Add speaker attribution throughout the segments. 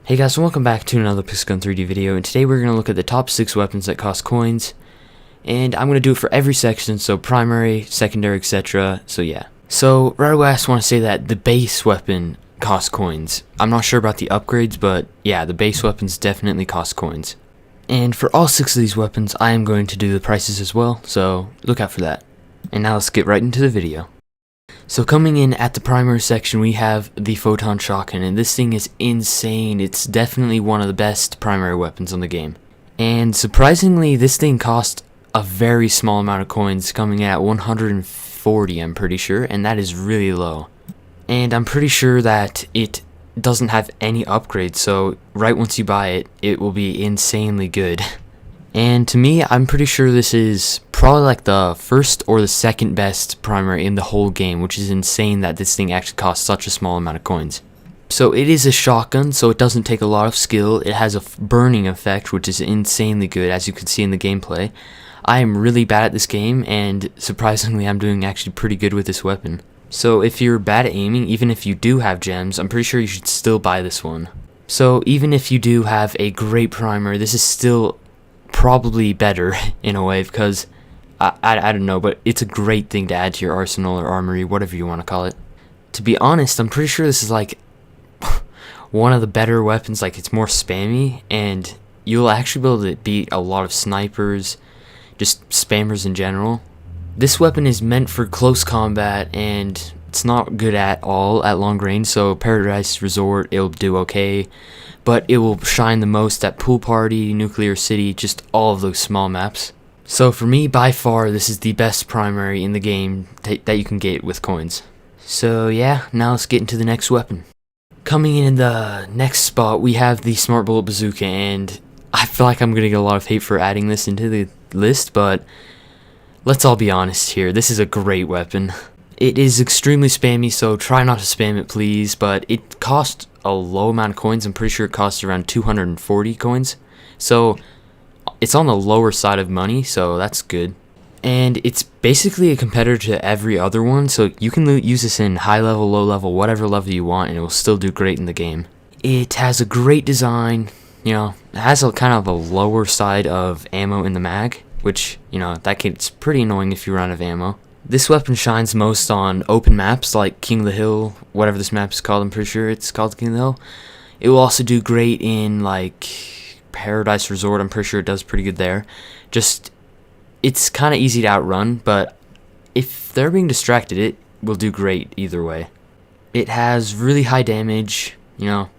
Speaker 1: Hey guys, and welcome back to another Pixel 3D video, and today we're going to look at the top 6 weapons that cost coins, and I'm going to do it for every section, so primary, secondary, etc. So yeah. So right away I just want to say that the base weapon costs coins. I'm not sure about the upgrades, but yeah, the base weapons definitely cost coins. And for all 6 of these weapons, I am going to do the prices as well, so look out for that. And now let's get right into the video. So coming in at the primary section, we have the Photon Shotgun, and this thing is insane. It's definitely one of the best primary weapons on the game. And surprisingly, this thing cost a very small amount of coins, coming in at 140, I'm pretty sure, and that is really low. And I'm pretty sure that it doesn't have any upgrades, so right once you buy it, it will be insanely good. And to me, I'm pretty sure this is probably like the first or the second best primary in the whole game, which is insane that this thing actually costs such a small amount of coins. So it is a shotgun, so it doesn't take a lot of skill. It has a burning effect, which is insanely good, as you can see in the gameplay. I am really bad at this game, and surprisingly I'm doing actually pretty good with this weapon. So if you're bad at aiming, even if you do have gems, I'm pretty sure you should still buy this one. So even if you do have a great primer, this is still probably better in a way, because I don't know, but it's a great thing to add to your arsenal or armory, whatever you want to call it. To be honest, I'm pretty sure this is like one of the better weapons. Like, it's more spammy, and you'll actually be able to beat a lot of snipers, just spammers in general. This weapon is meant for close combat, and it's not good at all at long range, so Paradise Resort, it'll do okay, but it will shine the most at Pool Party, Nuclear City, just all of those small maps. So for me, by far, this is the best primary in the game that you can get with coins. So yeah, now let's get into the next weapon. Coming in the next spot, we have the Smart Bullet Bazooka, and I feel like I'm going to get a lot of hate for adding this into the list, but let's all be honest here, this is a great weapon. It is extremely spammy, so try not to spam it please, but it costs a low amount of coins. I'm pretty sure it costs around 240 coins, so it's on the lower side of money, so that's good. And it's basically a competitor to every other one, so you can use this in high level, low level, whatever level you want, and it will still do great in the game. It has a great design, you know, it has a kind of a lower side of ammo in the mag, which, you know, that gets pretty annoying if you run out of ammo. This weapon shines most on open maps like King of the Hill, whatever this map is called. I'm pretty sure it's called King of the Hill. It will also do great in like Paradise Resort. I'm pretty sure it does pretty good there. Just, it's kind of easy to outrun, but if they're being distracted, it will do great either way. It has really high damage, you know.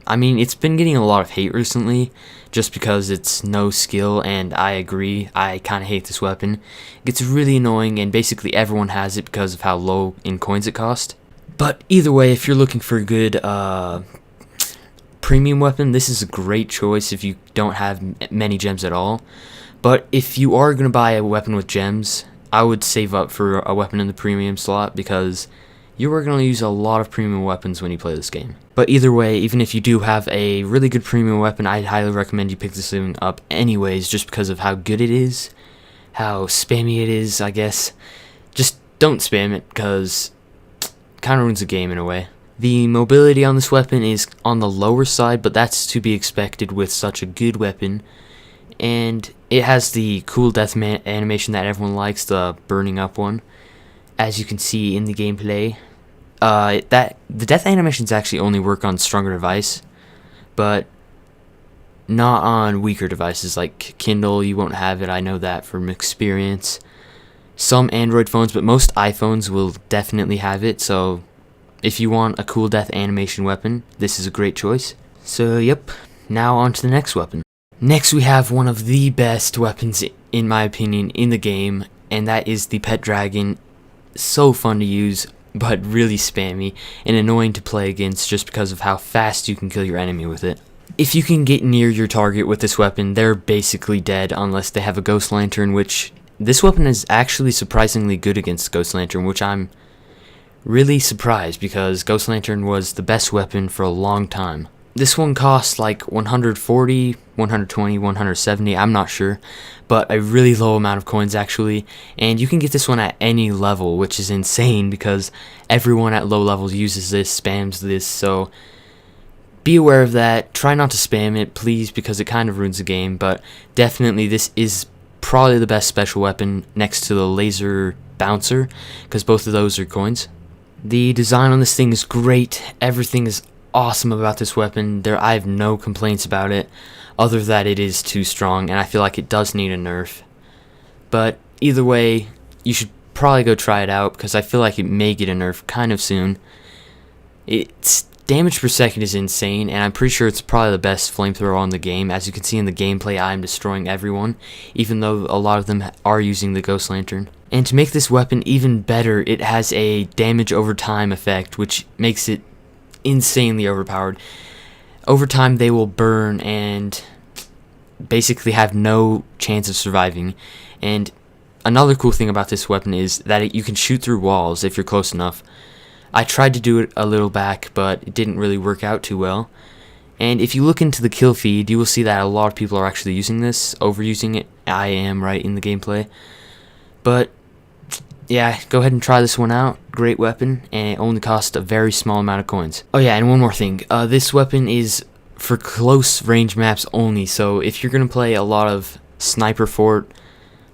Speaker 1: I mean, it's been getting a lot of hate recently, just because it's no skill, and I agree, I kind of hate this weapon. It gets really annoying, and basically everyone has it because of how low in coins it costs. But either way, if you're looking for a good premium weapon, this is a great choice if you don't have many gems at all. But if you are going to buy a weapon with gems, I would save up for a weapon in the premium slot, because you are going to use a lot of premium weapons when you play this game. But either way, even if you do have a really good premium weapon, I'd highly recommend you pick this thing up anyways, just because of how good it is, how spammy it is, I guess. Just don't spam it, because it kind of ruins the game in a way. The mobility on this weapon is on the lower side, but that's to be expected with such a good weapon. And it has the cool death animation that everyone likes, the burning up one, as you can see in the gameplay. The death animations actually only work on stronger device, but not on weaker devices like Kindle. You won't have it, I know that from experience. Some Android phones, but most iPhones will definitely have it, so if you want a cool death animation weapon, this is a great choice. So yep, now on to the next weapon. Next we have one of the best weapons, in my opinion, in the game, and that is the Pet Dragon. So fun to use, but really spammy and annoying to play against just because of how fast you can kill your enemy with it. If you can get near your target with this weapon, they're basically dead unless they have a Ghost Lantern, which this weapon is actually surprisingly good against Ghost Lantern, which I'm really surprised, because Ghost Lantern was the best weapon for a long time. This one costs like 140, 120, 170, I'm not sure, but a really low amount of coins actually, and you can get this one at any level, which is insane because everyone at low levels uses this, spams this, so be aware of that. Try not to spam it, please, because it kind of ruins the game, but definitely this is probably the best special weapon next to the laser bouncer, because both of those are coins. The design on this thing is great. Everything is awesome about this weapon. I have no complaints about it, other than that it is too strong, and I feel like it does need a nerf. But either way, you should probably go try it out, because I feel like it may get a nerf kind of soon. Its damage per second is insane, and I'm pretty sure it's probably the best flamethrower on the game. As you can see in the gameplay, I am destroying everyone, even though a lot of them are using the Ghost Lantern. And to make this weapon even better, it has a damage over time effect, which makes it insanely overpowered. Over time, they will burn and basically have no chance of surviving. And another cool thing about this weapon is that you can shoot through walls if you're close enough. I tried to do it a little back, but it didn't really work out too well. And if you look into the kill feed, you will see that a lot of people are actually using this, overusing it. I am right in the gameplay. But yeah, go ahead and try this one out. Great weapon, and it only costs a very small amount of coins. Oh yeah, and one more thing. This weapon is for close range maps only, so if you're going to play a lot of Sniper Fort,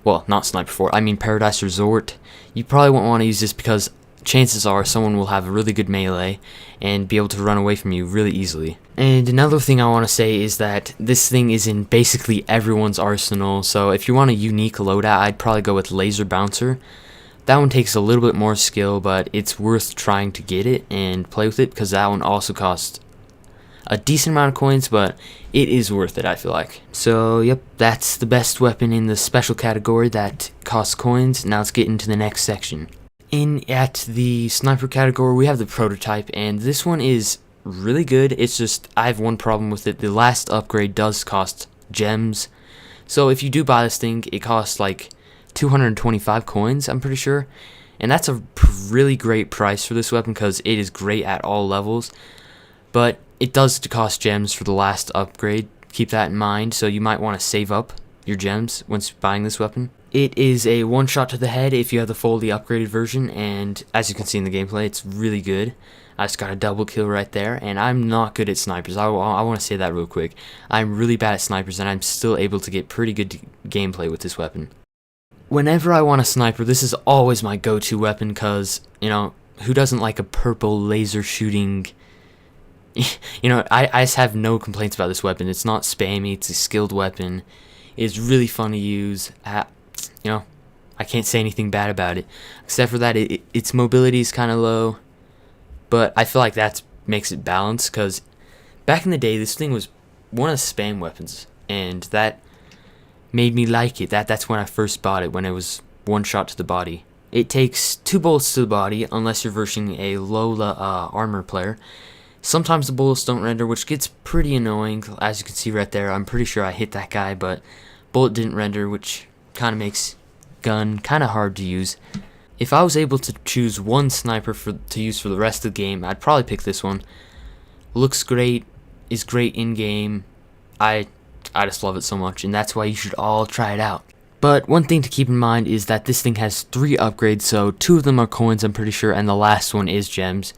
Speaker 1: well, not Sniper Fort, I mean Paradise Resort, you probably won't want to use this because chances are someone will have a really good melee and be able to run away from you really easily. And another thing I want to say is that this thing is in basically everyone's arsenal, so if you want a unique loadout, I'd probably go with Laser Bouncer. That one takes a little bit more skill, but it's worth trying to get it and play with it, because that one also costs a decent amount of coins, but it is worth it, I feel like. So, yep, that's the best weapon in the special category that costs coins. Now let's get into the next section. At the sniper category, we have the prototype, and this one is really good. It's just, I have one problem with it. The last upgrade does cost gems. So if you do buy this thing, it costs like 225 coins, I'm pretty sure, and that's a really great price for this weapon because it is great at all levels, but it does cost gems for the last upgrade. Keep that in mind, so you might want to save up your gems once buying this weapon. It is a one shot to the head if you have the fully upgraded version, and as you can see in the gameplay, it's really good. I just got a double kill right there, and I'm not good at snipers. I want to say that real quick. I'm really bad at snipers, and I'm still able to get pretty good gameplay with this weapon. Whenever I want a sniper, this is always my go-to weapon because, you know, who doesn't like a purple laser shooting? You know, I just have no complaints about this weapon. It's not spammy, it's a skilled weapon. It's really fun to use. You know, I can't say anything bad about it. Except for that, its mobility is kind of low. But I feel like that makes it balanced because back in the day, this thing was one of the spam weapons. And that made me like it. That's when I first bought it, when it was one shot to the body. It takes 2 bullets to the body unless you're versing a low armor player. Sometimes the bullets don't render, which gets pretty annoying. As you can see right there, I'm pretty sure I hit that guy, but bullet didn't render, which kind of makes gun kind of hard to use. If I was able to choose one sniper to use for the rest of the game, I'd probably pick this one. Looks great, is great in-game. I just love it so much, and that's why you should all try it out. But one thing to keep in mind is that this thing has 3 upgrades, so 2 of them are coins, I'm pretty sure, and the last one is gems.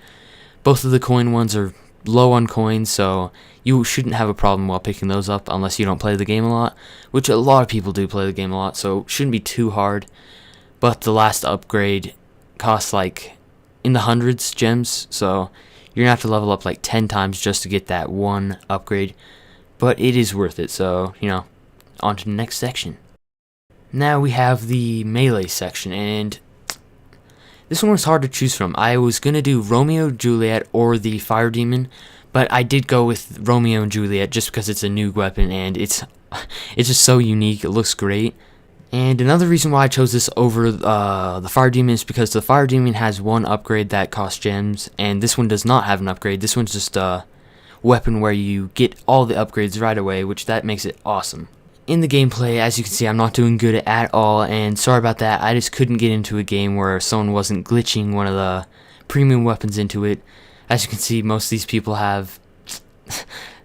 Speaker 1: Both of the coin ones are low on coins, so you shouldn't have a problem while picking those up unless you don't play the game a lot, which a lot of people do play the game a lot, so it shouldn't be too hard. But the last upgrade costs like in the hundreds gems, so you're gonna have to level up like 10 times just to get that one upgrade. But it is worth it, so, you know, on to the next section. Now we have the melee section, and this one was hard to choose from. I was going to do Romeo, Juliet, or the Fire Demon, but I did go with Romeo and Juliet just because it's a new weapon, and it's just so unique. It looks great. And another reason why I chose this over the Fire Demon is because the Fire Demon has one upgrade that costs gems, and this one does not have an upgrade. This one's just weapon where you get all the upgrades right away, which that makes it awesome. In the gameplay, as you can see, I'm not doing good at all, and sorry about that. I just couldn't get into a game where someone wasn't glitching one of the premium weapons into it. As you can see, most of these people have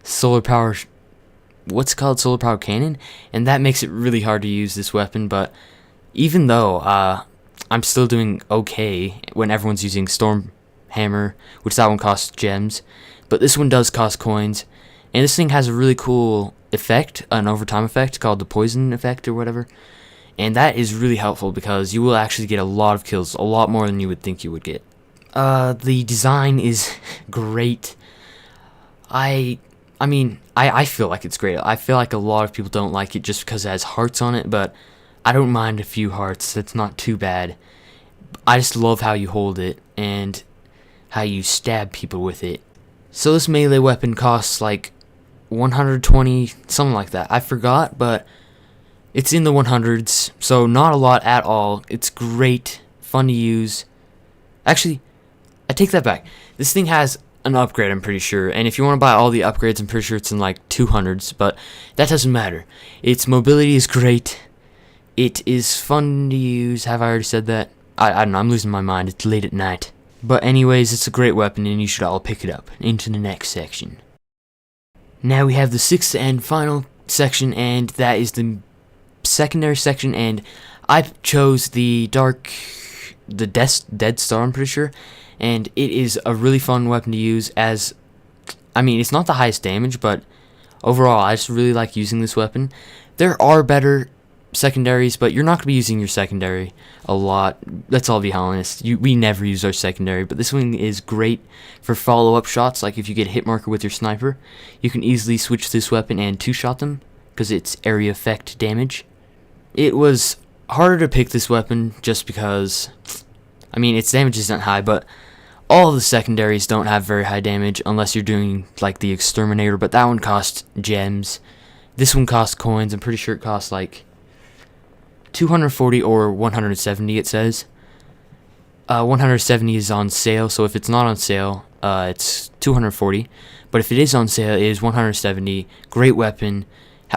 Speaker 1: solar power, what's it called, solar power cannon, and that makes it really hard to use this weapon. But even though I'm still doing okay when everyone's using Storm Hammer, which that one costs gems, but this one does cost coins, and this thing has a really cool effect, an overtime effect called the poison effect or whatever, and that is really helpful because you will actually get a lot of kills, a lot more than you would think you would get. The design is great. I mean, I feel like it's great. I feel like a lot of people don't like it just because it has hearts on it, but I don't mind a few hearts. That's not too bad. I just love how you hold it and how you stab people with it. So this melee weapon costs like 120, something like that. I forgot, but it's in the 100s, so not a lot at all. It's great, fun to use. Actually, I take that back. This thing has an upgrade, I'm pretty sure, and if you want to buy all the upgrades, I'm pretty sure it's in like 200s, but that doesn't matter. Its mobility is great. It is fun to use. Have I already said that? I don't know, I'm losing my mind. It's late at night. But anyways, it's a great weapon, and you should all pick it up. Into the next section. Now we have the sixth and final section, and that is the secondary section, and I chose the Dead Star, I'm pretty sure, and it is a really fun weapon to use. As I mean, it's not the highest damage, but overall I just really like using this weapon. There are better secondaries, but you're not going to be using your secondary a lot. Let's all be honest, we never use our secondary, but this one is great for follow-up shots. Like if you get a hit marker with your sniper, you can easily switch this weapon and two-shot them because it's area effect damage. It was harder to pick this weapon just because, I mean, its damage isn't high, but all of the secondaries don't have very high damage unless you're doing like the Exterminator, but that one costs gems. This one costs coins. I'm pretty sure it costs like 240 or 170, it says. 170 is on sale, so if it's not on sale, it's 240. But if it is on sale, it is 170. Great weapon.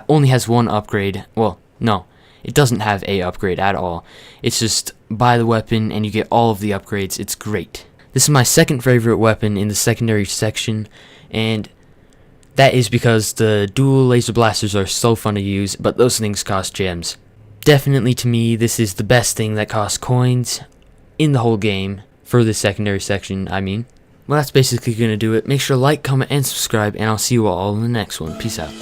Speaker 1: Only has one upgrade. Well, no, it doesn't have a upgrade at all. It's just buy the weapon and you get all of the upgrades. It's great. This is my second favorite weapon in the secondary section, and that is because the dual laser blasters are so fun to use, but those things cost gems. Definitely, to me, this is the best thing that costs coins in the whole game, for the secondary section, I mean. Well, that's basically going to do it. Make sure to like, comment, and subscribe, and I'll see you all in the next one. Peace out.